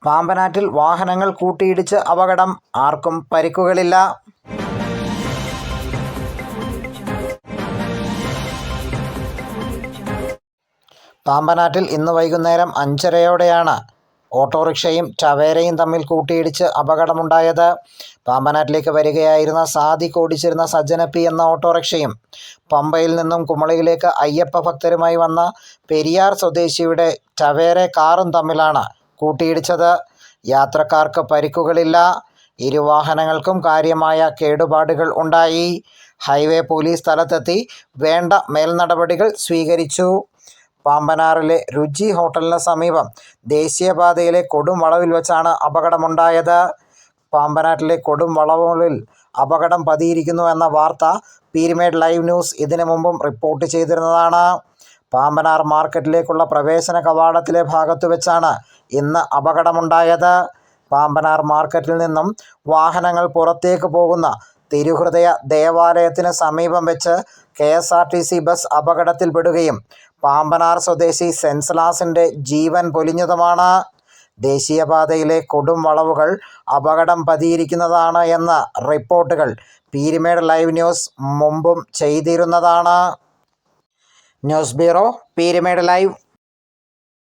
പാമ്പനാട്ടിൽ വാഹനങ്ങൾ കൂട്ടിയിടിച്ച് അപകടം, ആർക്കും പരിക്കുകളില്ല. പാമ്പനാട്ടിൽ ഇന്ന് വൈകുന്നേരം 5:30-യോടെയാണ് ഓട്ടോറിക്ഷയും ടവേരയും തമ്മിൽ കൂട്ടിയിടിച്ച് അപകടമുണ്ടായത്. പാമ്പനാട്ടിലേക്ക് വരികയായിരുന്ന സാദിഖ് ഓടിച്ചിരുന്ന സജ്ജന പി എന്ന ഓട്ടോറിക്ഷയും പമ്പയിൽ നിന്നും കുമളിയിലേക്ക് അയ്യപ്പ ഭക്തരുമായി വന്ന പെരിയാർ സ്വദേശിയുടെ ടവേര കാറും തമ്മിലാണ് കൂട്ടിയിടിച്ചത്. യാത്രക്കാർക്ക് പരിക്കുകളില്ല. ഇരുവാഹനങ്ങൾക്കും കാര്യമായ കേടുപാടുകൾ ഉണ്ടായി. ഹൈവേ പോലീസ് സ്ഥലത്തെത്തി വേണ്ട മേൽനടപടികൾ സ്വീകരിച്ചു. പാമ്പനാറിലെ രുചി ഹോട്ടലിന് സമീപം ദേശീയപാതയിലെ കൊടും വളവിൽ വെച്ചാണ് അപകടമുണ്ടായത്. പാമ്പനാട്ടിലെ കൊടും വളവുകളിൽ അപകടം പതിയിരിക്കുന്നു എന്ന വാർത്ത പീരുമേട് ലൈവ് ന്യൂസ് ഇതിനു മുമ്പും റിപ്പോർട്ട് ചെയ്തിരുന്നതാണ്. പാമ്പനാർ മാർക്കറ്റിലേക്കുള്ള പ്രവേശന കവാടത്തിലെ ഭാഗത്തു വെച്ചാണ് ഇന്ന് അപകടമുണ്ടായത്. പാമ്പനാർ മാർക്കറ്റിൽ നിന്നും വാഹനങ്ങൾ പുറത്തേക്ക് പോകുന്ന തിരുഹൃദയ ദേവാലയത്തിന് സമീപം വെച്ച് KSRTC ബസ് അപകടത്തിൽപ്പെടുകയും പാമ്പനാർ സ്വദേശി സെൻസലാസിൻ്റെ ജീവൻ പൊലിഞ്ഞതുമാണ്. ദേശീയപാതയിലെ കൊടും വളവുകൾ അപകടം പതിയിരിക്കുന്നതാണ് എന്ന റിപ്പോർട്ടുകൾ പീരുമേട് ലൈവ് ന്യൂസ് മുമ്പും ചെയ്തിരുന്നതാണ്. News bureau, Peermade live.